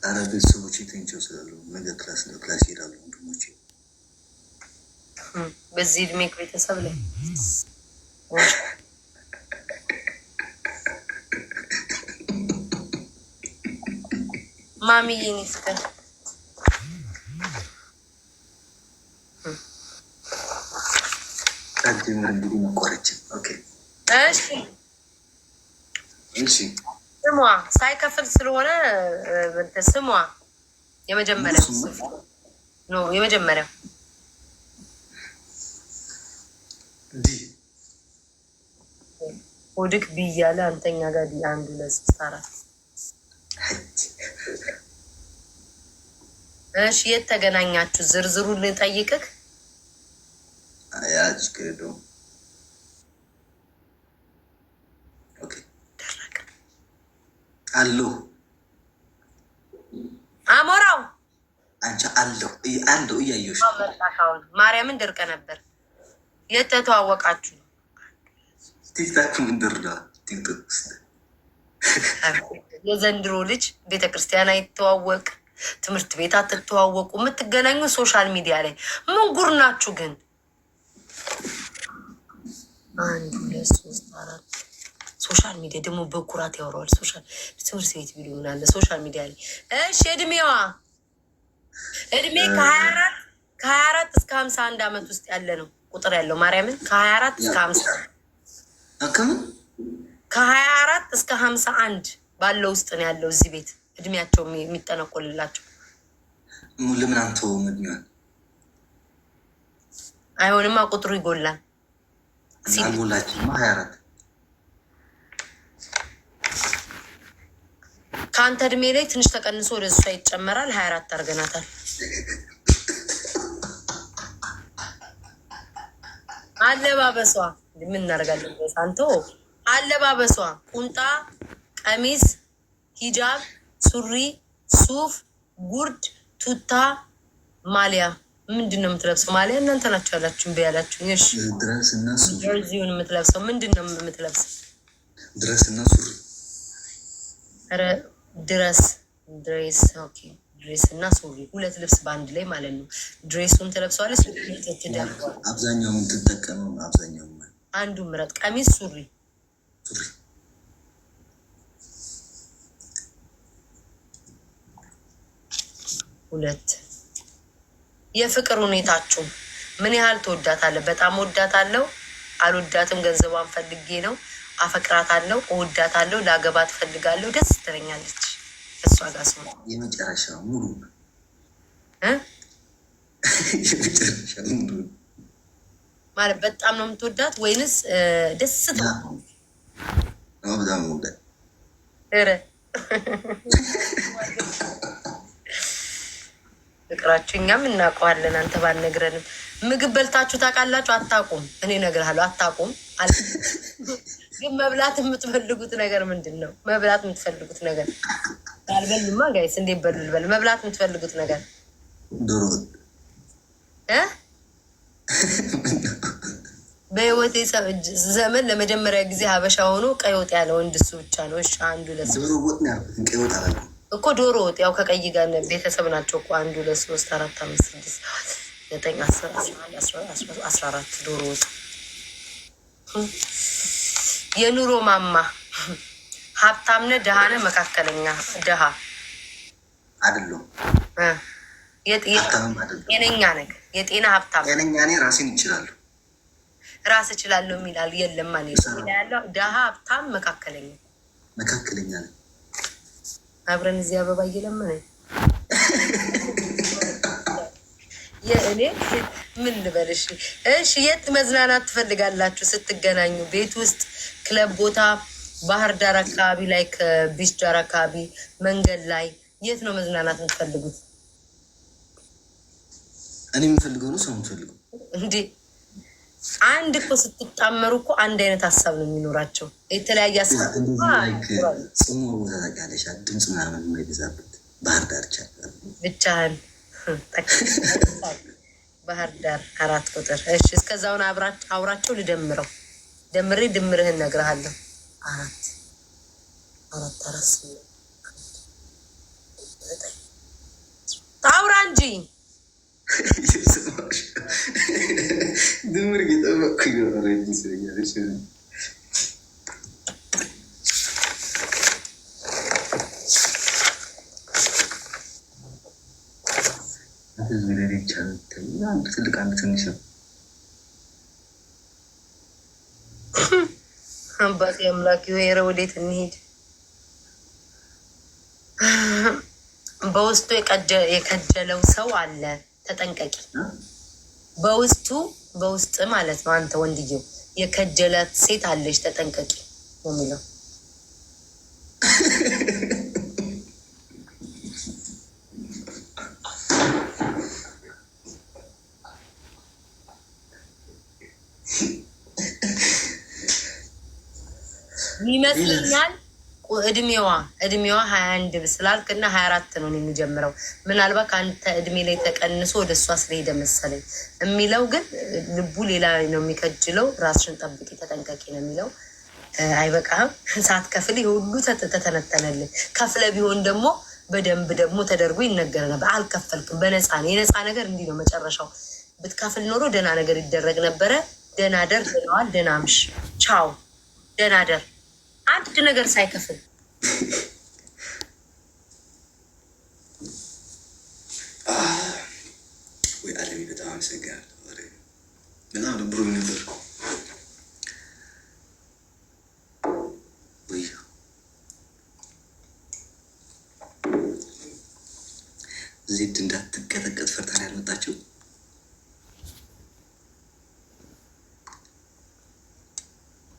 አረ ቤተሰቦቼ ተኝተው ስላሉ ነገ ክላስ ይሄዳሉ ወንድሞቼ። በዚህ እድሜ ቤተሰብ ላይ ማሚዬ ይስከ ታዲያ እንግዲህ መቆረጭ ኦኬ። እሺ ስሟ ሳይከፍል ስለሆነ ስሟ የመጀመሪያ ነው። የመጀመሪያ ወድቅ ብያለ አንተኛ ጋር አንዱ ለስስት አራት። እሺ የት ተገናኛችሁ? ዝርዝሩን ልጠይቅህ። ያች ከዶ ኦኬ አሎ አሞራው አንቺ አለው እያየሁሽ መጣሻውን ማርያምን ድርቀ ነበር። የት ተተዋወቃችሁ? ቲክታክ ምንድር ነው? ቲክቶክ ውስጥ የዘንድሮ ልጅ ቤተክርስቲያን አይተዋወቅ፣ ትምህርት ቤት አትተዋወቁ፣ የምትገናኙ ሶሻል ሚዲያ ላይ። ምን ጉር ናችሁ ግን? 1 2 3 4 ሶሻል ሚዲያ ደግሞ በኩራት ያወራዋል። ሶሻል ትምህርት ቤት ቢሉ ምናለ ሶሻል ሚዲያ ላይ። እሺ እድሜ ከ24 እስከ 51 ዓመት ውስጥ ያለ ነው ቁጥር ያለው ማርያምን ከ24 እስከ 50 ከ24 እስከ 51 ባለው ውስጥ ነው ያለው እዚህ ቤት እድሜያቸው የሚጠነቆልላቸው። ለምን አንተው ምድኛል አይሆንማ ቁጥሩ ይጎላል። አልሞላችም 24 ከአንተ እድሜ ላይ ትንሽ ተቀንሶ ወደ እሷ ይጨመራል። 24 አድርገናታል። አለባበሷ ምን እናደርጋለን? አንተ አለባበሷ ቁንጣ፣ ቀሚስ፣ ሂጃብ፣ ሱሪ፣ ሱፍ፣ ጉርድ፣ ቱታ፣ ማሊያ። ምንድን ነው የምትለብሰው? ማሊያ እናንተ ናቸው ያላችሁ ያላችሁ። እሺ ድረስና የምትለብሰው ምንድን ነው የምትለብሰው? ድረስና ሱሪ። ኧረ ድሬስ ኦኬ። ድሬስ እና ሱሪ ሁለት ልብስ በአንድ ላይ ማለት ነው። ድሬሱን ትለብሰዋለች። አብዛኛውን ትጠቀመው አብዛኛው አንዱ ምረጥ። ቀሚስ፣ ሱሪ። ሁለት የፍቅር ሁኔታችሁ ምን ያህል ትወዳታለህ? በጣም ወዳታለሁ፣ አልወዳትም፣ ገንዘቧን ፈልጌ ነው፣ አፈቅራታለሁ፣ እወዳታለሁ፣ ላገባት ፈልጋለሁ፣ ደስ ትለኛለች። እሷ ጋር ሰው የመጨረሻ ሙሉ ማለት በጣም ነው የምትወዳት ወይንስ ደስ በጣም ወዳት? ፍቅራችሁ እኛም እናውቀዋለን፣ አንተ ባልነግረንም። ምግብ በልታችሁ ታውቃላችሁ? አታውቁም። እኔ እነግርሃለሁ አታውቁም። ግን መብላት የምትፈልጉት ነገር ምንድን ነው? መብላት የምትፈልጉት ነገር አልበሉማ ጋይስ፣ እንዴት በሉ ልበል? መብላት የምትፈልጉት ነገር ዶሮ። በህይወቴ ዘመን ለመጀመሪያ ጊዜ ሀበሻ ሆኖ ቀይ ወጥ ያለ ወንድ እሱ ብቻ ነው። እሺ አንዱ ለሱ እኮ ዶሮ ወጥ ያው ከቀይ ጋር ቤተሰብ ናቸው እኮ። 1 2 3 4 5 6 9 10 11 14 ዶሮ ወጥ። የኑሮ ማማ ሀብታም ነህ ደሃ ነህ? መካከለኛ ደሃ አይደለም። ጤነኛ ነህ? የጤና ሀብታም ጤነኛ እኔ ራሴን እችላለሁ። ራስ እችላለሁ የሚላል የለም። ማን ያለው ደሃ ሀብታም መካከለኛ ነኝ። አብረን እዚህ አበባ እየለመነ የእኔ ምን ልበልሽ? እሺ የት መዝናናት ትፈልጋላችሁ ስትገናኙ? ቤት ውስጥ፣ ክለብ ቦታ፣ ባህር ዳር አካባቢ ላይ ከቢች ዳር አካባቢ መንገድ ላይ የት ነው መዝናናት የምትፈልጉት? እኔ የምፈልገው ነው ሰው የምፈልገው እንዴ? አንድ እኮ ስትጣመሩ እኮ አንድ አይነት ሀሳብ ነው የሚኖራቸው። የተለያየ ሀሳብ ጽሞ ቦታ ታውቂያለሽ? ድምፅ ምናምን የማይበዛበት ባህር ዳር ብቻህን ባህር ዳር 4 ቁጥር። እሺ እስከዛውን አውራቸው ልደምረው። ደምሬ ድምርህን እነግርሃለሁ። 4 4 4 ድምር እየጠበቅኩኝ ነው። ረጅም ስለኛለች አንድ ትልቅ አንድ ትንሽ ነው። አባቴ አምላክ ሆይ ወዴት እንሂድ? በውስጡ የከጀለው ሰው አለ፣ ተጠንቀቂ። በውስጥ ማለት ነው። አንተ ወንድየው የከጀላት ሴት አለች፣ ተጠንቀቂ ነው የሚለው። ይመስለኛል እድሜዋ 21 ስላልክ እና 24 ነው የሚጀምረው። ምናልባት ከአንተ እድሜ ላይ ተቀንሶ ወደ እሷ ስለሄደ መሰለኝ የሚለው፣ ግን ልቡ ሌላ ነው የሚከጅለው። ራስሽን ጠብቂ፣ ተጠንቀቂ ነው የሚለው። አይበቃም? ሳትከፍል ሁሉ ተተነተነልን። ከፍለ ቢሆን ደግሞ በደንብ ደግሞ ተደርጎ ይነገር ነበር። አልከፈልክም፣ በነፃ ነው። የነፃ ነገር እንዲህ ነው መጨረሻው። ብትከፍል ኖሮ ደህና ነገር ይደረግ ነበረ። ደህና ደር ብለዋል። ደህና ምሽ፣ ቻው፣ ደህና ደር። አንድ ነገር ሳይከፍል ወይ አለሚ፣ በጣም አመሰግናለሁ። በጣም ደብሮኝ ነበር። ወይ ዜድ እንዳትቀጠቀጥ ፈርታን ያልመጣችው